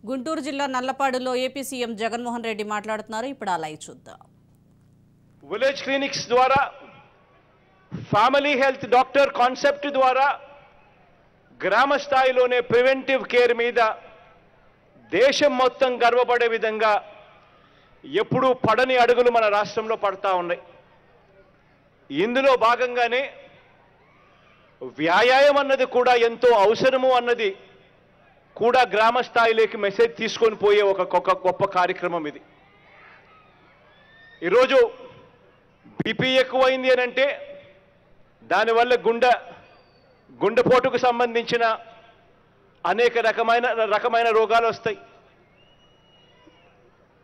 గుంటూరు జిల్లా నల్లపాడులో AP CM Jaganmohan Reddy మాట్లాడుతున్నారు. ఇప్పుడు ఆ లైవ్ చూద్దాం. విలేజ్ క్లినిక్స్ ద్వారా ఫ్యామిలీ హెల్త్ డాక్టర్ కాన్సెప్ట్ ద్వారా గ్రామ స్థాయిలోనే ప్రివెంటివ్ కేర్ మీద దేశం మొత్తం గర్వపడే విధంగా ఎప్పుడూ పడని అడుగులు మన రాష్ట్రంలో పడతా ఉన్నాయి. ఇందులో భాగంగానే వ్యాయామం అన్నది కూడా ఎంతో అవసరము అన్నది కూడా గ్రామ స్థాయిలోకి మెసేజ్ తీసుకొని పోయే ఒక గొప్ప కార్యక్రమం ఇది. ఈరోజు బీపీ ఎక్కువైంది అని అంటే దానివల్ల గుండెపోటుకు సంబంధించిన అనేక రకమైన రోగాలు వస్తాయి.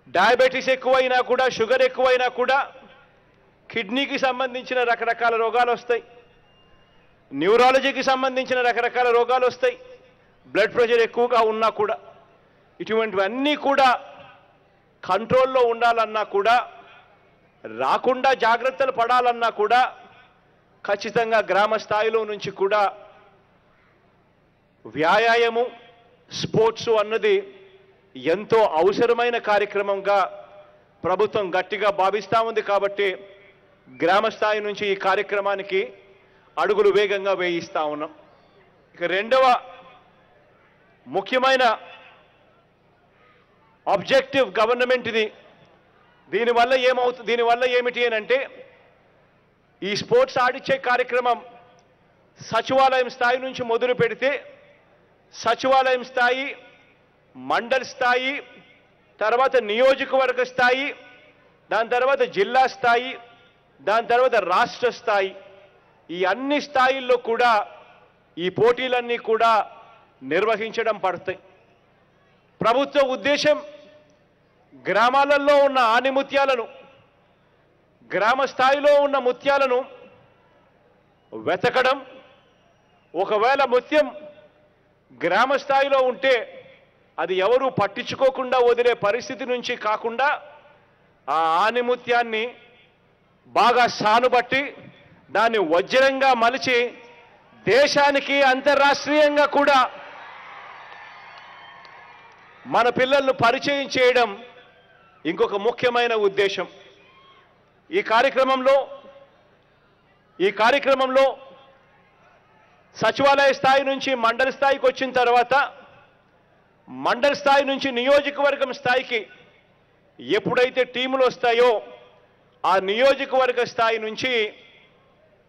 డయాబెటీస్ ఎక్కువైనా కూడా, షుగర్ ఎక్కువైనా కూడా కిడ్నీకి సంబంధించిన రకరకాల రోగాలు వస్తాయి. న్యూరాలజీకి సంబంధించిన రకరకాల రోగాలు వస్తాయి. బ్లడ్ ప్రెషర్ ఎక్కువగా ఉన్నా కూడా ఇటువంటివన్నీ కూడా కంట్రోల్లో ఉండాలన్నా కూడా, రాకుండా జాగ్రత్తలు పడాలన్నా కూడా ఖచ్చితంగా గ్రామ స్థాయిలో నుంచి కూడా వ్యాయామం, స్పోర్ట్స్ అన్నది ఎంతో అవసరమైన కార్యక్రమంగా ప్రభుత్వం గట్టిగా భావిస్తూ ఉంది. కాబట్టి గ్రామ స్థాయి నుంచి ఈ కార్యక్రమానికి అడుగులు వేగంగా వేయిస్తూ ఉన్నాం. ఇక రెండవ ముఖ్యమైన ఆబ్జెక్టివ్ గవర్నమెంట్ ఇది. దీనివల్ల ఏమిటి అని అంటే, ఈ స్పోర్ట్స్ ఆడిచ్చే కార్యక్రమం సచివాలయం స్థాయి నుంచి మొదలు పెడితే సచివాలయం స్థాయి, మండల్ స్థాయి, తర్వాత నియోజకవర్గ స్థాయి, దాని తర్వాత జిల్లా స్థాయి, దాని తర్వాత రాష్ట్ర స్థాయి, ఈ అన్ని స్థాయిల్లో కూడా ఈ పోటీలన్నీ కూడా నిర్వహించడం పడతాయి. ప్రభుత్వ ఉద్దేశం గ్రామాలలో ఉన్న ఆణిముత్యాలను, గ్రామ స్థాయిలో ఉన్న ముత్యాలను వెతకడం. ఒకవేళ ముత్యం గ్రామ స్థాయిలో ఉంటే అది ఎవరూ పట్టించుకోకుండా వదిలే పరిస్థితి నుంచి కాకుండా ఆ ఆణిముత్యాన్ని బాగా సానుబట్టి దాన్ని వజ్రంగా మలిచి దేశానికి, అంతర్రాష్ట్రీయంగా కూడా మన పిల్లలను పరిచయం చేయడం ఇంకొక ముఖ్యమైన ఉద్దేశం. ఈ కార్యక్రమంలో సచివాలయ స్థాయి నుంచి మండల స్థాయికి వచ్చిన తర్వాత, మండల స్థాయి నుంచి నియోజకవర్గం స్థాయికి ఎప్పుడైతే టీములు వస్తాయో ఆ నియోజకవర్గ స్థాయి నుంచి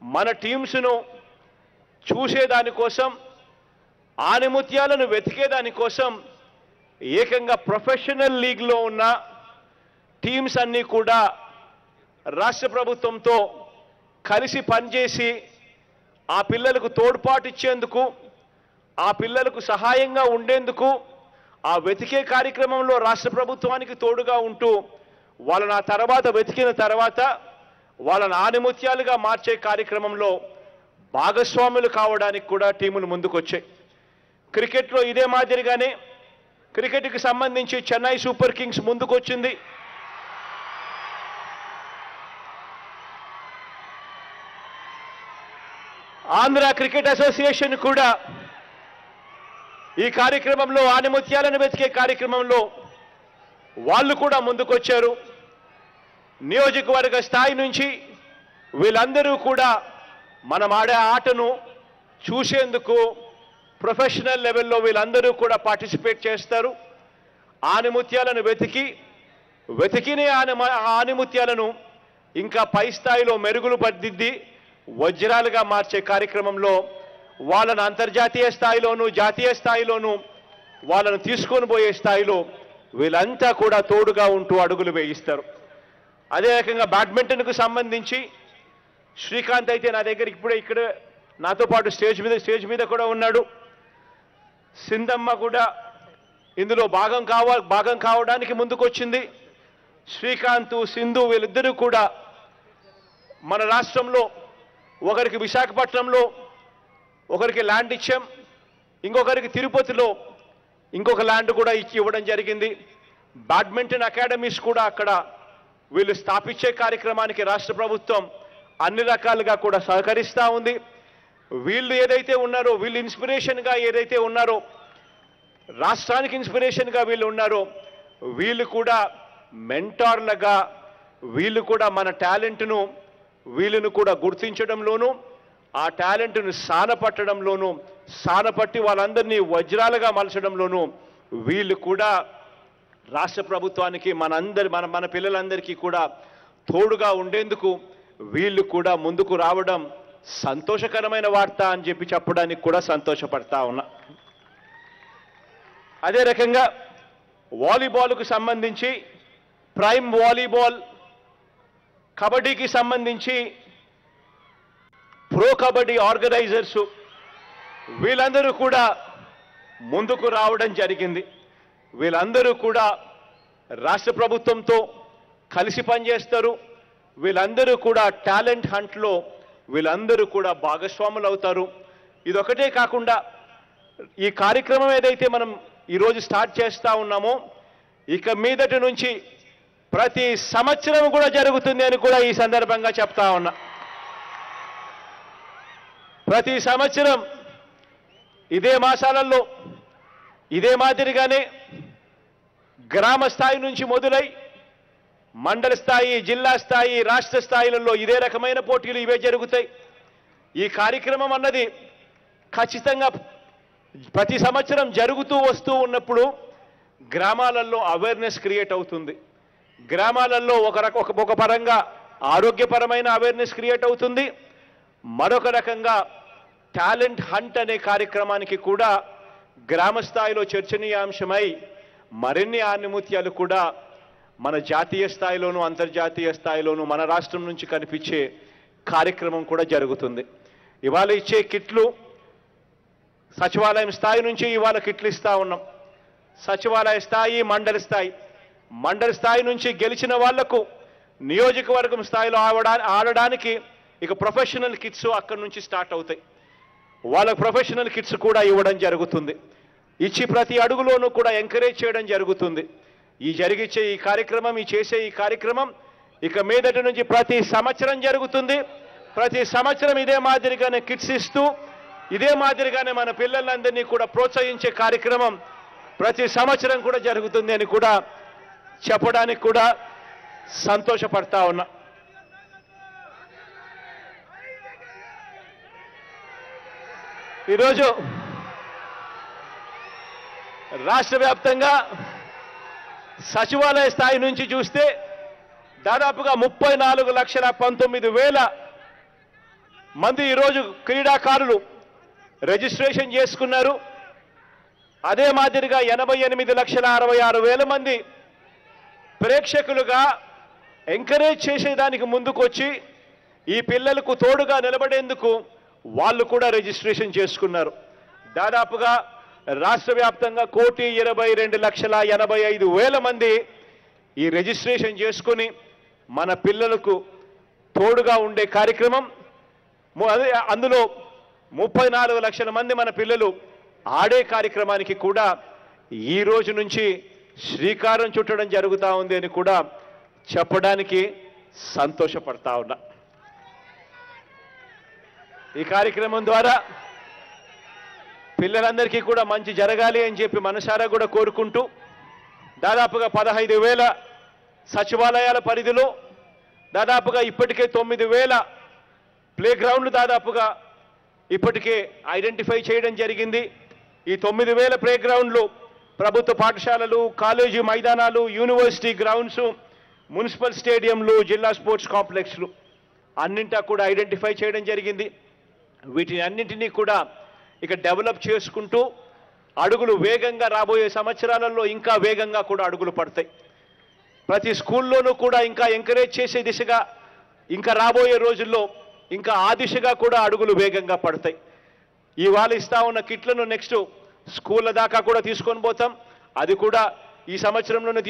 మన టీమ్స్ను చూసేదానికోసం, ఆణిముత్యాలను వెతికేదానికోసం ఏకంగా ప్రొఫెషనల్ లీగ్లో ఉన్న టీమ్స్ అన్నీ కూడా రాష్ట్ర ప్రభుత్వంతో కలిసి పనిచేసి ఆ పిల్లలకు తోడ్పాటు ఇచ్చేందుకు, ఆ పిల్లలకు సహాయంగా ఉండేందుకు, ఆ వెతికే కార్యక్రమంలో రాష్ట్ర ప్రభుత్వానికి తోడుగా ఉంటూ వాళ్ళని ఆ తర్వాత వెతికిన తర్వాత వాళ్ళని ఆణిముత్యాలుగా మార్చే కార్యక్రమంలో భాగస్వాములు కావడానికి కూడా టీములు ముందుకొచ్చాయి. క్రికెట్లో ఇదే మాదిరిగానే క్రికెట్కి సంబంధించి చెన్నై సూపర్ కింగ్స్ ముందుకొచ్చింది. ఆంధ్ర క్రికెట్ అసోసియేషన్ కూడా ఈ కార్యక్రమంలో, ఆణిముత్యాలను వెతికే కార్యక్రమంలో వాళ్ళు కూడా ముందుకొచ్చారు. నియోజకవర్గ స్థాయి నుంచి వీళ్ళందరూ కూడా మనం ఆడే ఆటను చూసేందుకు ప్రొఫెషనల్ లెవెల్లో వీళ్ళందరూ కూడా పార్టిసిపేట్ చేస్తారు. ఆణిముత్యాలను వెతికిన ఆణిముత్యాలను ఇంకా పై స్థాయిలో మెరుగులు పద్దిద్ది వజ్రాలుగా మార్చే కార్యక్రమంలో వాళ్ళను అంతర్జాతీయ స్థాయిలోనూ, జాతీయ స్థాయిలోనూ వాళ్ళను తీసుకొని పోయే స్థాయిలో వీళ్ళంతా కూడా తోడుగా ఉంటూ అడుగులు వేయిస్తారు. అదే రకంగా బ్యాడ్మింటన్కు సంబంధించి శ్రీకాంత్ అయితే నా దగ్గర ఇక్కడ నాతో పాటు స్టేజ్ మీద కూడా ఉన్నాడు. సింధమ్మ కూడా ఇందులో భాగం కావడానికి ముందుకొచ్చింది. శ్రీకాంత్, సింధు వీళ్ళిద్దరూ కూడా మన రాష్ట్రంలో ఒకరికి విశాఖపట్నంలో ఒకరికి ల్యాండ్ ఇచ్చాం, ఇంకొకరికి తిరుపతిలో ఇంకొక ల్యాండ్ కూడా ఇవ్వడం జరిగింది. బ్యాడ్మింటన్ అకాడమీస్ కూడా అక్కడ వీళ్ళు స్థాపించే కార్యక్రమానికి రాష్ట్ర ప్రభుత్వం అన్ని రకాలుగా కూడా సహకరిస్తూ ఉంది. వీళ్ళు ఏదైతే ఉన్నారో, వీళ్ళు ఇన్స్పిరేషన్గా ఏదైతే ఉన్నారో రాష్ట్రానికి ఇన్స్పిరేషన్గా వీళ్ళు ఉన్నారో వీళ్ళు కూడా మెంటార్లుగా వీళ్ళు కూడా మన టాలెంట్ను వీళ్ళను కూడా గుర్తించడంలోనూ ఆ టాలెంట్ను సానపట్టడంలోనూ సానపట్టి వాళ్ళందరినీ వజ్రాలుగా మలచడంలోనూ వీళ్ళు కూడా రాష్ట్ర ప్రభుత్వానికి మన పిల్లలందరికీ కూడా తోడుగా ఉండేందుకు వీళ్ళు కూడా ముందుకు రావడం సంతోషకరమైన వార్త అని చెప్పడానికి కూడా సంతోషపడతా ఉన్నా. అదే రకంగా వాలీబాల్కు సంబంధించి ప్రైమ్ వాలీబాల్, కబడ్డీకి సంబంధించి ప్రో కబడ్డీ ఆర్గనైజర్సు వీళ్ళందరూ కూడా ముందుకు రావడం జరిగింది. వీళ్ళందరూ కూడా రాష్ట్ర ప్రభుత్వంతో కలిసి పనిచేస్తారు. వీళ్ళందరూ కూడా టాలెంట్ హంట్లో వీళ్ళందరూ కూడా భాగస్వాములు అవుతారు. ఇదొకటే కాకుండా ఈ కార్యక్రమం ఏదైతే మనం ఈరోజు స్టార్ట్ చేస్తూ ఉన్నామో ఇక మీదటి నుంచి ప్రతి సంవత్సరం కూడా జరుగుతుంది అని కూడా ఈ సందర్భంగా చెప్తా ఉన్నా. ప్రతి సంవత్సరం ఇదే మాసాలలో ఇదే మాదిరిగానే గ్రామ స్థాయి నుంచి మొదలై మండల స్థాయి, జిల్లా స్థాయి, రాష్ట్ర స్థాయిలలో ఇదే రకమైన పోటీలు ఇవే జరుగుతాయి. ఈ కార్యక్రమం అన్నది ఖచ్చితంగా ప్రతి సంవత్సరం జరుగుతూ వస్తూ ఉన్నప్పుడు గ్రామాలలో అవేర్నెస్ క్రియేట్ అవుతుంది. గ్రామాలలో ఒక పరంగా ఆరోగ్యపరమైన అవేర్నెస్ క్రియేట్ అవుతుంది. మరొక రకంగా టాలెంట్ హంట్ అనే కార్యక్రమానికి కూడా గ్రామ స్థాయిలో చర్చనీయాంశమై మరిన్ని ఆణిముత్యాలు కూడా మన జాతీయ స్థాయిలోనూ అంతర్జాతీయ స్థాయిలోనూ మన రాష్ట్రం నుంచి కనిపించే కార్యక్రమం కూడా జరుగుతుంది. ఇవాళ ఇచ్చే కిట్లు సచివాలయం స్థాయి నుంచి ఇవాళ కిట్లు ఇస్తా ఉన్నాం. సచివాలయ స్థాయి, మండల స్థాయి నుంచి గెలిచిన వాళ్లకు నియోజకవర్గం స్థాయిలో ఆడడానికి ఇక ప్రొఫెషనల్ కిట్స్ అక్కడి నుంచి స్టార్ట్ అవుతాయి. వాళ్ళకు ప్రొఫెషనల్ కిట్స్ కూడా ఇవ్వడం జరుగుతుంది. ఇచ్చి ప్రతి అడుగులోనూ కూడా ఎంకరేజ్ చేయడం జరుగుతుంది. ఈ చేసే ఈ కార్యక్రమం ఇక మీదటి నుంచి ప్రతి సంవత్సరం జరుగుతుంది. ప్రతి సంవత్సరం ఇదే మాదిరిగానే కిట్స్ ఇస్తూ ఇదే మాదిరిగానే మన పిల్లలందరినీ కూడా ప్రోత్సహించే కార్యక్రమం ప్రతి సంవత్సరం కూడా జరుగుతుంది అని కూడా చెప్పడానికి కూడా సంతోషపడతా ఉన్నా. ఈరోజు రాష్ట్ర వ్యాప్తంగా సచివాలయ స్థాయి నుంచి చూస్తే దాదాపుగా 34,19,000 మంది ఈరోజు క్రీడాకారులు రిజిస్ట్రేషన్ చేసుకున్నారు. అదే మాదిరిగా 88,66,000 మంది ప్రేక్షకులుగా ఎంకరేజ్ చేసేదానికి ముందుకొచ్చి ఈ పిల్లలకు తోడుగా నిలబడేందుకు వాళ్ళు కూడా రిజిస్ట్రేషన్ చేసుకున్నారు. దాదాపుగా రాష్ట్ర వ్యాప్తంగా 1,22,85,000 మంది ఈ రిజిస్ట్రేషన్ చేసుకుని మన పిల్లలకు తోడుగా ఉండే కార్యక్రమం. అందులో 34 లక్షల మంది మన పిల్లలు ఆడే కార్యక్రమానికి కూడా ఈ రోజు నుంచి శ్రీకారం చుట్టడం జరుగుతూ ఉంది అని కూడా చెప్పడానికి సంతోషపడతా ఉన్నా. ఈ కార్యక్రమం ద్వారా పిల్లలందరికీ కూడా మంచి జరగాలి అని చెప్పి మనసారా కూడా కోరుకుంటూ దాదాపుగా 15,000 సచివాలయాల పరిధిలో దాదాపుగా ఇప్పటికే 9,000 ప్లే గ్రౌండ్లు దాదాపుగా ఇప్పటికే ఐడెంటిఫై చేయడం జరిగింది. ఈ 9,000 ప్లే గ్రౌండ్లు ప్రభుత్వ పాఠశాలలు, కాలేజీ మైదానాలు, యూనివర్సిటీ గ్రౌండ్స్, మున్సిపల్ స్టేడియంలు, జిల్లా స్పోర్ట్స్ కాంప్లెక్స్లు అన్నింటా కూడా ఐడెంటిఫై చేయడం జరిగింది. వీటిని అన్నింటినీ కూడా ఇక డెవలప్ చేసుకుంటూ అడుగులు వేగంగా రాబోయే సంవత్సరాలలో ఇంకా వేగంగా కూడా అడుగులు పడతాయి. ప్రతి స్కూల్లోనూ కూడా ఇంకా ఎంకరేజ్ చేసే దిశగా ఇంకా రాబోయే రోజుల్లో ఇంకా ఆ దిశగా కూడా అడుగులు వేగంగా పడతాయి. ఇవాళ ఇస్తా ఉన్న కిట్లను నెక్స్ట్ స్కూళ్ళ దాకా కూడా తీసుకొని పోతాం. అది కూడా ఈ సంవత్సరంలోనే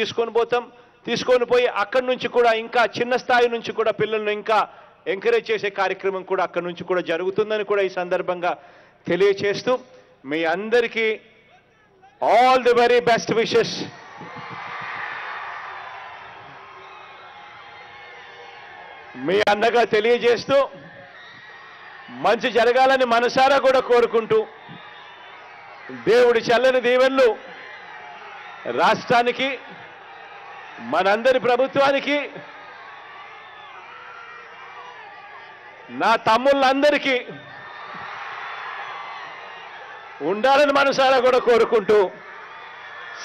తీసుకొని పోయి అక్కడి నుంచి కూడా ఇంకా చిన్న స్థాయి నుంచి కూడా పిల్లలను ఇంకా ఎంకరేజ్ చేసే కార్యక్రమం కూడా అక్కడి నుంచి కూడా జరుగుతుందని కూడా ఈ సందర్భంగా తెలియచేస్తూ మీ అందరికీ all the very best wishes. మీ అన్నగా తెలియజేస్తూ మంచి జరగాలని మనసారా కూడా కోరుకుంటూ దేవుడి చల్లని దీవెనలు రాష్ట్రానికి, మనందరి ప్రభుత్వానికి, నా తమ్ముళ్ళందరికీ ఉండాలని మనసారా కూడా కోరుకుంటూ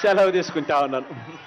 సెలవు తీసుకుంటా ఉన్నాను.